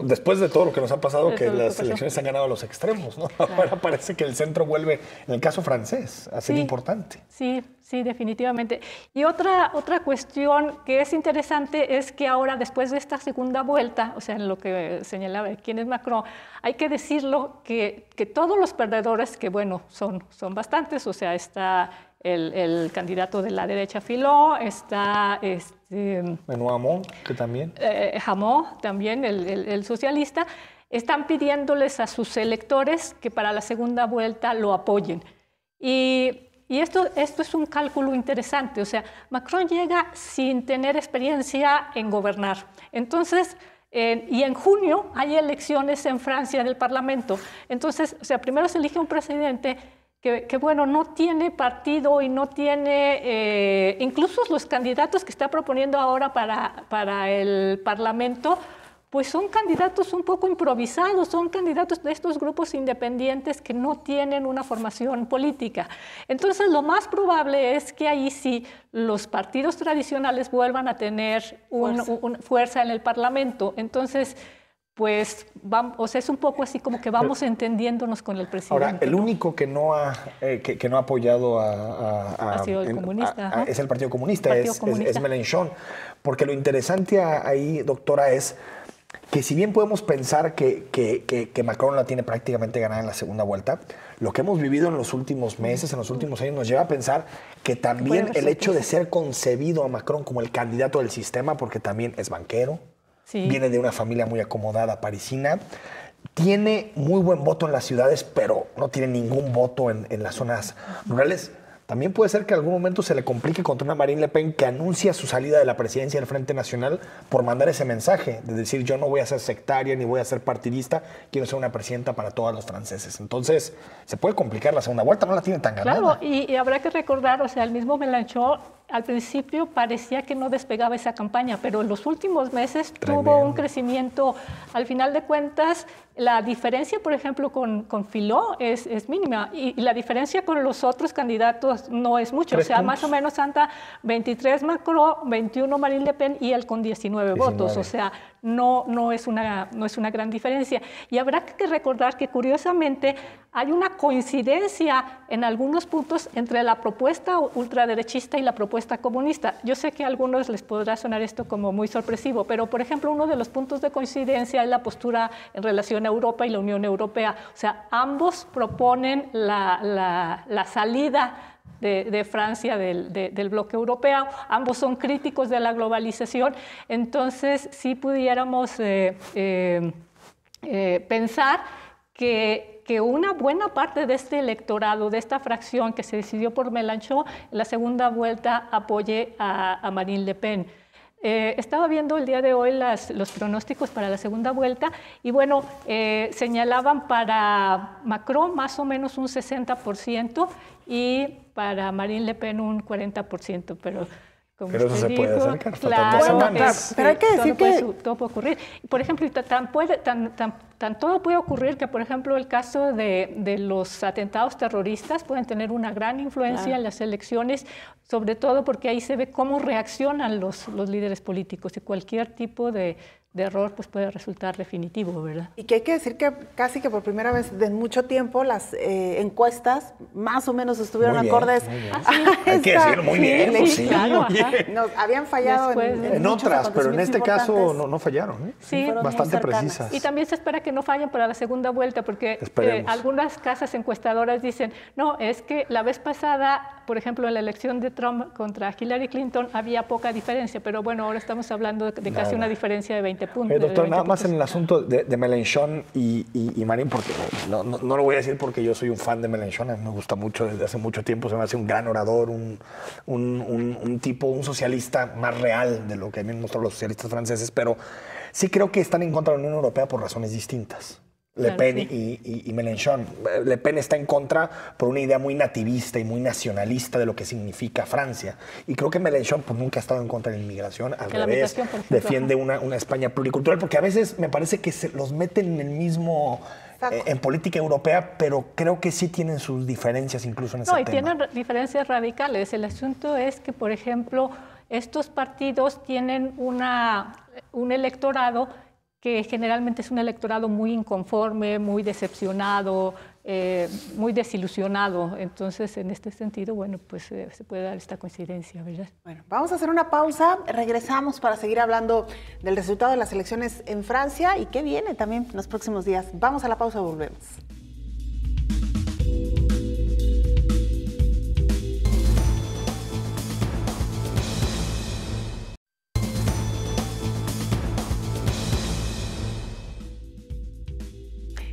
Speaker 2: Después de todo lo que nos ha pasado, que las elecciones se han ganado a los extremos, ¿no? Claro. Ahora parece que el centro vuelve, en el caso francés, a ser importante.
Speaker 5: Sí, definitivamente. Y otra cuestión que es interesante es que ahora, después de esta segunda vuelta, o sea, en lo que señalaba quién es Macron, hay que decirlo que todos los perdedores, que bueno, son bastantes, o sea, está el candidato de la derecha Fillon, está
Speaker 2: Benoît Hamon, que también.
Speaker 5: Hamon, también, el socialista, están pidiéndoles a sus electores que para la segunda vuelta lo apoyen. Y esto es un cálculo interesante, o sea, Macron llega sin tener experiencia en gobernar. Entonces, y en junio hay elecciones en Francia del Parlamento. Entonces, o sea, primero se elige un presidente que bueno, no tiene partido y no tiene, incluso los candidatos que está proponiendo ahora para el Parlamento, pues son candidatos un poco improvisados, son candidatos de estos grupos independientes que no tienen una formación política. Entonces, lo más probable es que ahí sí los partidos tradicionales vuelvan a tener una fuerza en el Parlamento. Entonces, pues vamos, es un poco así como que vamos entendiéndonos con el presidente.
Speaker 2: Ahora, el único que no ha apoyado
Speaker 5: ha sido el comunista.
Speaker 2: Es el Partido Comunista, es Mélenchon. Porque lo interesante ahí, doctora, es que si bien podemos pensar que Macron la tiene prácticamente ganada en la segunda vuelta, lo que hemos vivido en los últimos meses, en los últimos años, nos lleva a pensar que también el hecho de ser concebido a Macron como el candidato del sistema, porque también es banquero, viene de una familia muy acomodada parisina, tiene muy buen voto en las ciudades, pero no tiene ningún voto en las zonas rurales. También puede ser que en algún momento se le complique contra una Marine Le Pen que anuncia su salida de la presidencia del Frente Nacional por mandar ese mensaje de decir yo no voy a ser sectaria ni voy a ser partidista, quiero ser una presidenta para todos los franceses. Entonces, se puede complicar la segunda vuelta, no la tiene tan ganada.
Speaker 5: Claro, y habrá que recordar, o sea, el mismo Mélenchon al principio parecía que no despegaba esa campaña, pero en los últimos meses tuvo un crecimiento. Al final de cuentas, la diferencia, por ejemplo, con Filó es mínima y la diferencia con los otros candidatos no es mucho. O sea, más o menos anda 23 Macron, 21 Marine Le Pen y él con 19 votos. O sea, no es una gran diferencia. Y habrá que recordar que, curiosamente, hay una coincidencia en algunos puntos entre la propuesta ultraderechista y la propuesta comunista. Yo sé que a algunos les podrá sonar esto como muy sorpresivo, pero, por ejemplo, uno de los puntos de coincidencia es la postura en relación a Europa y la Unión Europea. O sea, ambos proponen la salida de Francia del bloque europeo, ambos son críticos de la globalización, entonces sí pudiéramos pensar que una buena parte de este electorado, de esta fracción que se decidió por Mélenchon, en la segunda vuelta apoye a Marine Le Pen. Estaba viendo el día de hoy los pronósticos para la segunda vuelta y bueno, señalaban para Macron más o menos un 60% y para Marine Le Pen un 40%, pero como
Speaker 2: eso se puede acercar,
Speaker 5: claro,
Speaker 2: semanas.
Speaker 1: Pero hay que decir
Speaker 5: todo puede ocurrir. Por ejemplo, todo puede ocurrir que, por ejemplo, el caso de los atentados terroristas pueden tener una gran influencia en las elecciones, sobre todo porque ahí se ve cómo reaccionan los líderes políticos y cualquier tipo de error pues puede resultar definitivo, ¿verdad?
Speaker 1: Y que hay que decir que casi que por primera vez en mucho tiempo las encuestas más o menos estuvieron acordes.
Speaker 2: Hay que decirlo muy bien.
Speaker 5: Sí, claro,
Speaker 1: Nos habían fallado
Speaker 2: en otras, pero en este caso no fallaron.
Speaker 5: Sí,
Speaker 2: bastante precisas.
Speaker 5: Y también se espera que no fallen para la segunda vuelta, porque algunas casas encuestadoras dicen, no, es que la vez pasada, por ejemplo, en la elección de Trump contra Hillary Clinton había poca diferencia, pero bueno, ahora estamos hablando de casi una diferencia de 20 puntos.
Speaker 2: Doctor, nada más en el asunto de Mélenchon y Marine, porque no lo voy a decir porque yo soy un fan de Mélenchon, me gusta mucho desde hace mucho tiempo, se me hace un gran orador, un tipo, un socialista más real de lo que han mostrado los socialistas franceses, pero sí creo que están en contra de la Unión Europea por razones distintas. Le Pen y Mélenchon. Le Pen está en contra por una idea muy nativista y muy nacionalista de lo que significa Francia. Y creo que Mélenchon pues, nunca ha estado en contra de la inmigración, al revés, defiende una España pluricultural, porque a veces me parece que se los meten en el mismo... en política europea, pero creo que sí tienen sus diferencias incluso en ese tema.
Speaker 5: No, y tienen diferencias radicales. El asunto es que, por ejemplo, estos partidos tienen un electorado que generalmente es un electorado muy inconforme, muy decepcionado, muy desilusionado. Entonces, en este sentido, bueno, pues se puede dar esta coincidencia, ¿verdad?
Speaker 1: Bueno, vamos a hacer una pausa, regresamos para seguir hablando del resultado de las elecciones en Francia y qué viene también en los próximos días. Vamos a la pausa y volvemos.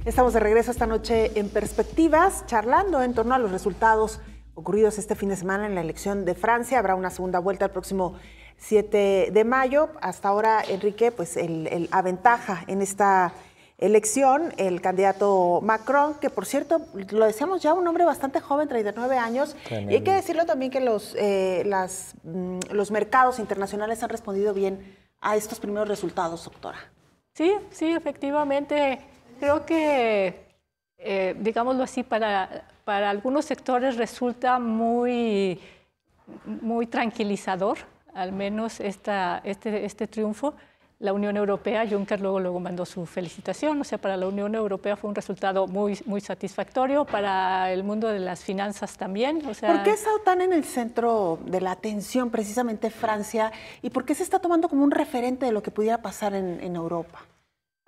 Speaker 1: Estamos de regreso esta noche en Perspectivas, charlando en torno a los resultados ocurridos este fin de semana en la elección de Francia. Habrá una segunda vuelta el próximo 7 de mayo. Hasta ahora, Enrique, pues el aventaja en esta elección el candidato Macron, que por cierto, lo decíamos ya, un hombre bastante joven, 39 años. Tremendo. Y hay que decirlo también que los mercados internacionales han respondido bien a estos primeros resultados, doctora.
Speaker 5: Sí, sí, efectivamente. Creo que, digámoslo así, para algunos sectores resulta muy tranquilizador, al menos este triunfo. La Unión Europea, Juncker luego mandó su felicitación, o sea, para la Unión Europea fue un resultado muy satisfactorio, para el mundo de las finanzas también. O sea,
Speaker 1: ¿por qué ha estado tan en el centro de la atención precisamente Francia y por qué se está tomando como un referente de lo que pudiera pasar en Europa?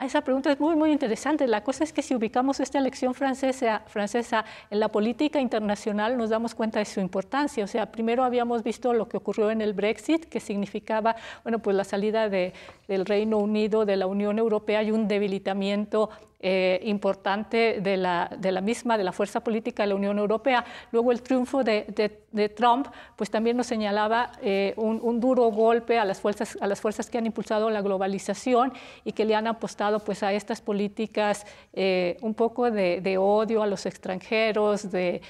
Speaker 5: Esa pregunta es muy interesante. La cosa es que si ubicamos esta elección francesa en la política internacional, nos damos cuenta de su importancia. O sea, primero habíamos visto lo que ocurrió en el Brexit, que significaba, bueno, pues la salida del Reino Unido de la Unión Europea y un debilitamiento importante de la fuerza política de la Unión Europea. Luego el triunfo de Trump pues también nos señalaba un duro golpe a las fuerzas que han impulsado la globalización y que le han apostado pues a estas políticas un poco de odio a los extranjeros, de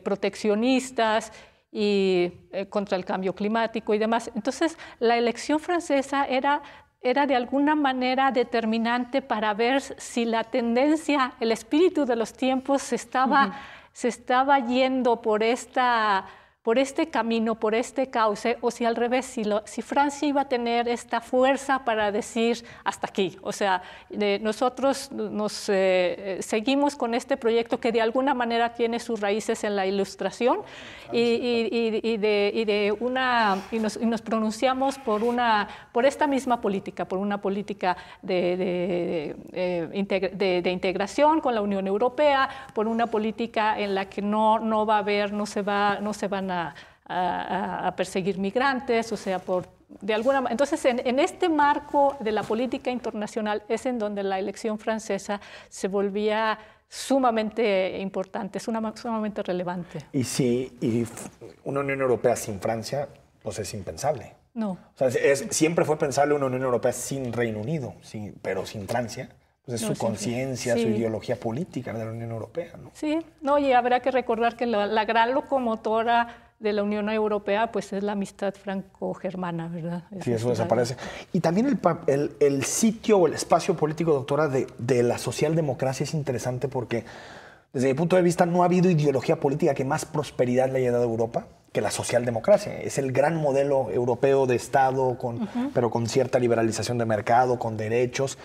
Speaker 5: proteccionistas y contra el cambio climático y demás. Entonces la elección francesa era de alguna manera determinante para ver si la tendencia, el espíritu de los tiempos se estaba yendo por este camino, por este cauce, o si al revés, si Francia iba a tener esta fuerza para decir hasta aquí. O sea, nosotros seguimos con este proyecto que de alguna manera tiene sus raíces en la Ilustración y nos pronunciamos por esta misma política, por una política de integración con la Unión Europea, por una política en la que no va a haber, no se van a perseguir migrantes, o sea, entonces en este marco de la política internacional es en donde la elección francesa se volvía sumamente importante, sumamente relevante.
Speaker 2: Y una Unión Europea sin Francia, pues es impensable.
Speaker 5: No.
Speaker 2: O sea, siempre fue pensable una Unión Europea sin Reino Unido, pero sin Francia. Pues es su conciencia, su ideología política de la Unión Europea, ¿no?
Speaker 5: Sí, y habrá que recordar que la gran locomotora de la Unión Europea pues es la amistad franco-germana, ¿verdad?
Speaker 2: Sí, eso desaparece. Y también el sitio o el espacio político, doctora, de la socialdemocracia es interesante porque desde mi punto de vista no ha habido ideología política que más prosperidad le haya dado a Europa que la socialdemocracia. Es el gran modelo europeo de Estado, pero con cierta liberalización de mercado, con derechos.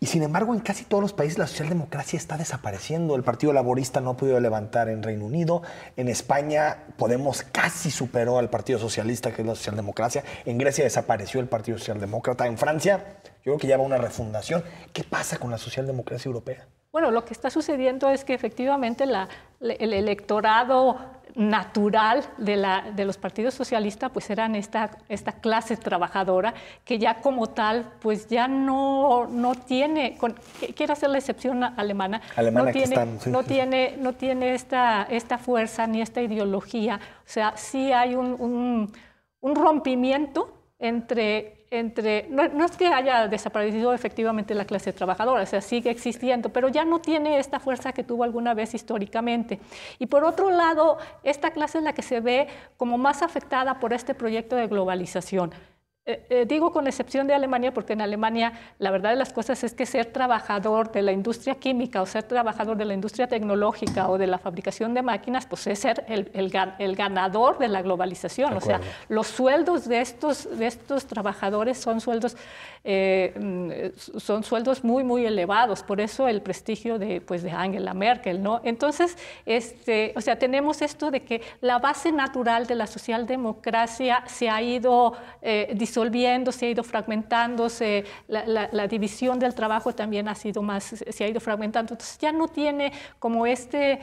Speaker 2: Y sin embargo, en casi todos los países la socialdemocracia está desapareciendo. El Partido Laborista no ha podido levantar en Reino Unido. En España, Podemos casi superó al Partido Socialista, que es la socialdemocracia. En Grecia desapareció el Partido Socialdemócrata. En Francia, yo creo que ya va una refundación. ¿Qué pasa con la socialdemocracia europea?
Speaker 5: Bueno, lo que está sucediendo es que efectivamente el electorado natural de los partidos socialistas pues eran esta clase trabajadora que ya como tal pues ya no tiene, quiero hacer la excepción alemana, no tiene esta fuerza ni esta ideología. O sea, sí hay un rompimiento entre no es que haya desaparecido efectivamente la clase trabajadora, o sea, sigue existiendo, pero ya no tiene esta fuerza que tuvo alguna vez históricamente. Y por otro lado, esta clase es la que se ve como más afectada por este proyecto de globalización. Digo con excepción de Alemania, porque en Alemania la verdad de las cosas es que ser trabajador de la industria química o ser trabajador de la industria tecnológica o de la fabricación de máquinas, pues es ser el ganador de la globalización. O sea, los sueldos de estos trabajadores son sueldos muy elevados. Por eso el prestigio de Angela Merkel, ¿no? Entonces, o sea, tenemos esto de que la base natural de la socialdemocracia se ha ido disolviendo, se ha ido fragmentándose, la división del trabajo también se ha ido fragmentando. Entonces ya no tiene como este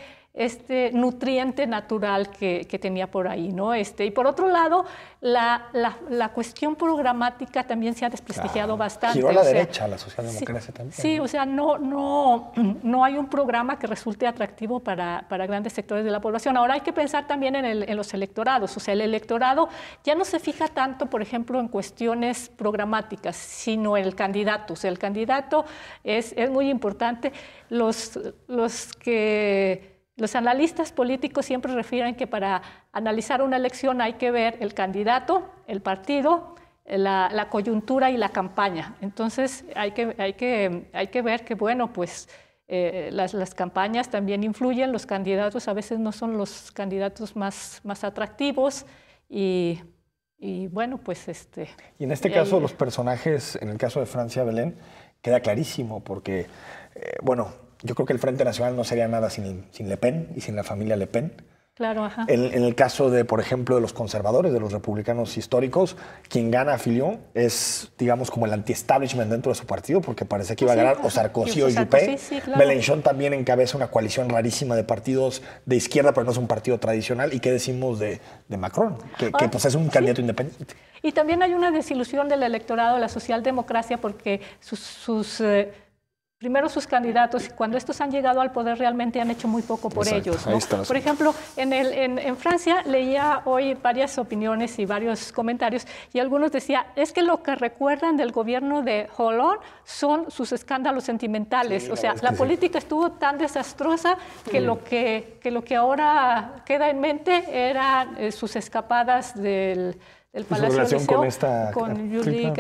Speaker 5: nutriente natural que tenía por ahí, ¿no? Y por otro lado, la cuestión programática también se ha desprestigiado bastante.
Speaker 2: Giró a la derecha la socialdemocracia también.
Speaker 5: Sí, o sea, no hay un programa que resulte atractivo para grandes sectores de la población. Ahora hay que pensar también en los electorados. O sea, el electorado ya no se fija tanto, por ejemplo, en cuestiones programáticas, sino en el candidato. O sea, el candidato es muy importante. Los analistas políticos siempre refieren que para analizar una elección hay que ver el candidato, el partido, la coyuntura y la campaña. Entonces hay que ver que, bueno, pues las campañas también influyen, los candidatos a veces no son los candidatos más atractivos y bueno, pues
Speaker 2: Y en este caso los personajes, en el caso de Francia, Belén, queda clarísimo porque, bueno, yo creo que el Frente Nacional no sería nada sin Le Pen y sin la familia Le Pen.
Speaker 5: Claro, ajá.
Speaker 2: En el caso de, por ejemplo, de los conservadores, de los republicanos históricos, quien gana a Fillon es, digamos, como el anti-establishment dentro de su partido, porque parece que iba a ganar o Sarkozy o Juppé.
Speaker 5: Sí, claro.
Speaker 2: Mélenchon también encabeza una coalición rarísima de partidos de izquierda, pero no es un partido tradicional. ¿Y qué decimos de Macron? Que pues es un candidato independiente.
Speaker 5: Y también hay una desilusión del electorado de la socialdemocracia porque primero sus candidatos, cuando estos han llegado al poder, realmente han hecho muy poco por ellos, ¿no? Por ejemplo, en Francia leía hoy varias opiniones y varios comentarios y algunos decían, es que lo que recuerdan del gobierno de Hollande son sus escándalos sentimentales. Sí, o sea, la política estuvo tan desastrosa que lo que ahora queda en mente eran sus escapadas del Palacio de Liceo con Julie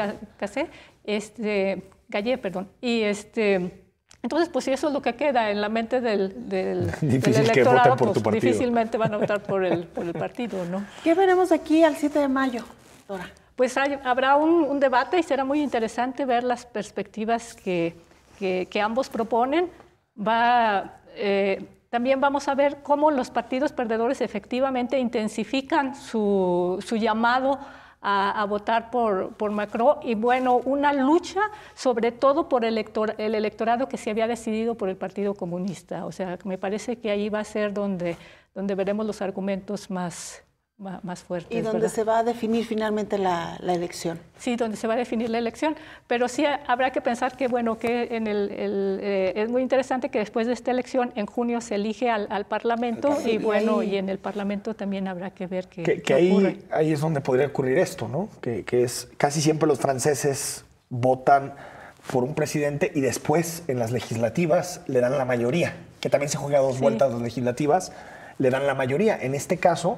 Speaker 5: Gallet, perdón. Y entonces, pues si eso es lo que queda en la mente del electorado, pues difícilmente van a votar por el partido, ¿no?
Speaker 1: ¿Qué veremos de aquí al 7 de mayo, doctora?
Speaker 5: Pues habrá un debate y será muy interesante ver las perspectivas que ambos proponen. También vamos a ver cómo los partidos perdedores efectivamente intensifican su llamado a votar por Macron y, bueno, una lucha sobre todo por el electorado que se había decidido por el Partido Comunista. O sea, me parece que ahí va a ser donde veremos los argumentos más fuertes.
Speaker 1: Y donde se va a definir finalmente la elección.
Speaker 5: Sí, donde se va a definir la elección, pero sí habrá que pensar que, bueno, que es muy interesante que después de esta elección, en junio se elige al Parlamento y, bueno, y en el Parlamento también habrá que ver qué ocurre.
Speaker 2: Ahí es donde podría ocurrir esto, ¿no? Que es casi siempre los franceses votan por un presidente y después en las legislativas le dan la mayoría, que también se juega dos vueltas las legislativas, le dan la mayoría. En este caso,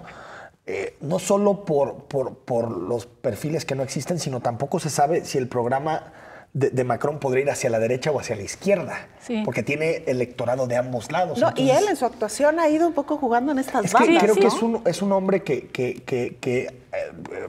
Speaker 2: no solo por los perfiles que no existen, sino tampoco se sabe si el programa de Macron podría ir hacia la derecha o hacia la izquierda, porque tiene electorado de ambos lados.
Speaker 1: No, entonces, y él en su actuación ha ido un poco jugando en estas bandas.
Speaker 2: Creo que es un hombre que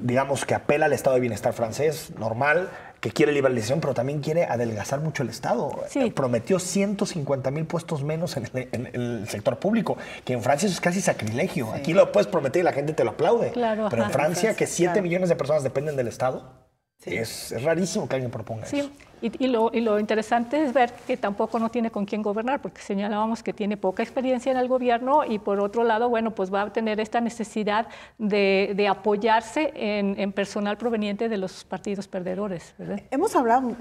Speaker 2: digamos, que apela al estado de bienestar francés, normal, que quiere liberalización, pero también quiere adelgazar mucho el Estado. Prometió 150,000 puestos menos en el sector público, que en Francia eso es casi sacrilegio. Sí. Aquí lo puedes prometer y la gente te lo aplaude. Claro, pero en Francia, que 7 millones de personas dependen del Estado, es rarísimo que alguien proponga eso.
Speaker 5: Y lo interesante es ver que tampoco no tiene con quién gobernar, porque señalábamos que tiene poca experiencia en el gobierno y, por otro lado, bueno, pues va a tener esta necesidad de apoyarse en personal proveniente de los partidos perdedores, ¿verdad?
Speaker 1: Hemos hablado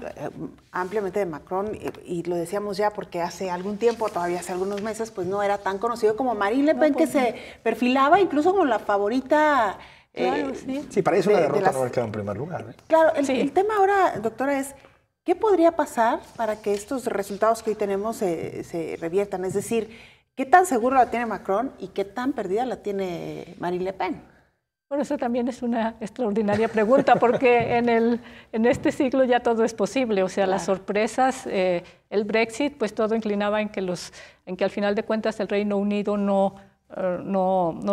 Speaker 1: ampliamente de Macron y lo decíamos ya porque hace algún tiempo, todavía hace algunos meses, pues no era tan conocido como Marine Le Pen, que se perfilaba incluso como la favorita.
Speaker 5: Claro,
Speaker 2: sí, para eso la derrota no haber quedado en primer lugar.
Speaker 1: Claro, el tema ahora, doctora, es ¿qué podría pasar para que estos resultados que hoy tenemos se reviertan? Es decir, ¿qué tan seguro la tiene Macron y qué tan perdida la tiene Marine Le Pen?
Speaker 5: Bueno, eso también es una extraordinaria pregunta, porque en este siglo ya todo es posible. O sea, las sorpresas, el Brexit, pues todo inclinaba en que al final de cuentas el Reino Unido no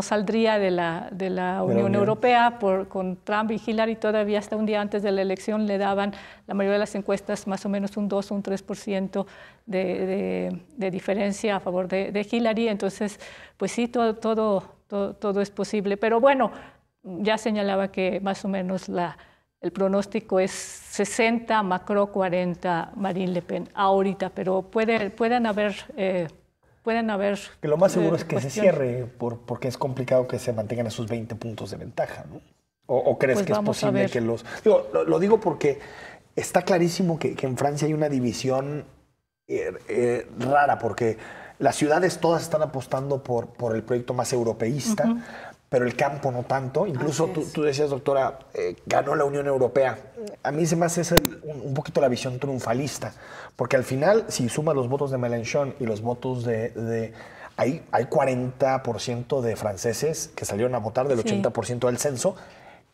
Speaker 5: saldría de la Unión Europea. Con Trump y Hillary todavía hasta un día antes de la elección le daban la mayoría de las encuestas más o menos un 2 o un 3% de diferencia a favor de Hillary. Entonces, pues sí, todo es posible. Pero bueno, ya señalaba que más o menos el pronóstico es 60 Macron, 40 Marine Le Pen ahorita, pero pueden haber
Speaker 2: que lo más seguro es que se cierre, porque es complicado que se mantengan esos 20 puntos de ventaja, ¿no? ¿O crees que es posible que los... Lo digo porque está clarísimo que en Francia hay una división rara, porque las ciudades todas están apostando por el proyecto más europeísta, pero el campo no tanto. Incluso tú decías, doctora, ganó la Unión Europea. A mí se me hace un poquito la visión triunfalista, porque al final, si sumas los votos de Mélenchon y los votos hay 40% de franceses que salieron a votar del 80% del censo,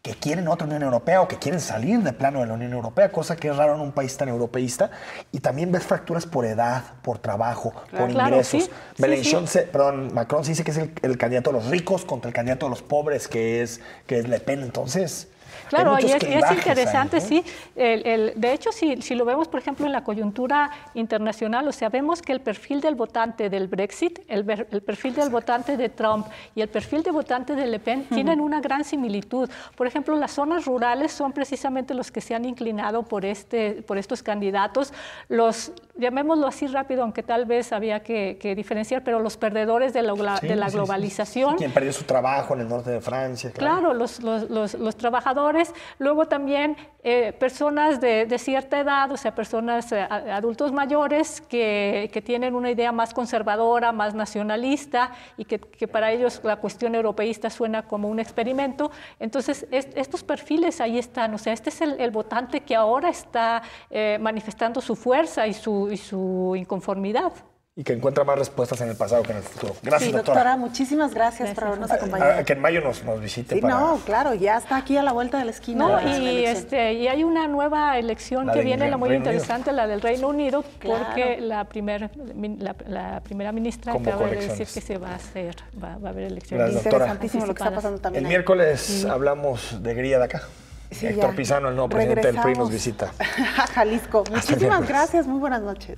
Speaker 2: que quieren otra Unión Europea o que quieren salir de plano de la Unión Europea, cosa que es raro en un país tan europeísta. Y también ves fracturas por edad, por trabajo, por ingresos. Macron se dice que es el candidato de los ricos contra el candidato de los pobres, que es Le Pen. Entonces...
Speaker 5: Claro, y es interesante, ahí, ¿no? Sí. De hecho, si lo vemos, por ejemplo, en la coyuntura internacional, o sea, vemos que el perfil del votante del Brexit, el perfil del votante de Trump y el perfil de votante de Le Pen tienen una gran similitud. Por ejemplo, las zonas rurales son precisamente los que se han inclinado por estos candidatos. Llamémoslo así rápido, aunque tal vez había que diferenciar, pero los perdedores de la globalización.
Speaker 2: Sí. Quien perdió su trabajo en el norte de Francia.
Speaker 5: Claro, los trabajadores. Luego también personas de cierta edad, o sea, personas adultos mayores que tienen una idea más conservadora, más nacionalista y que para ellos la cuestión europeísta suena como un experimento. Entonces, estos perfiles ahí están. O sea, este es el votante que ahora está manifestando su fuerza y su inconformidad.
Speaker 2: Y que encuentra más respuestas en el pasado que en el futuro. Gracias,
Speaker 1: doctora. Muchísimas gracias por habernos acompañado.
Speaker 2: Que en mayo nos visite.
Speaker 1: Sí, no, claro, ya está aquí a la vuelta de la esquina.
Speaker 5: No, y hay una nueva elección que viene, muy interesante, la del Reino Unido, porque la primera ministra acaba de decir que se va a haber elecciones.
Speaker 1: Interesantísimo lo que está pasando también.
Speaker 2: El miércoles hablamos de Gría de acá. Sí, Héctor Pizano, el nuevo presidente del PRI, nos visita.
Speaker 1: A Jalisco. Muchísimas gracias, muy buenas noches.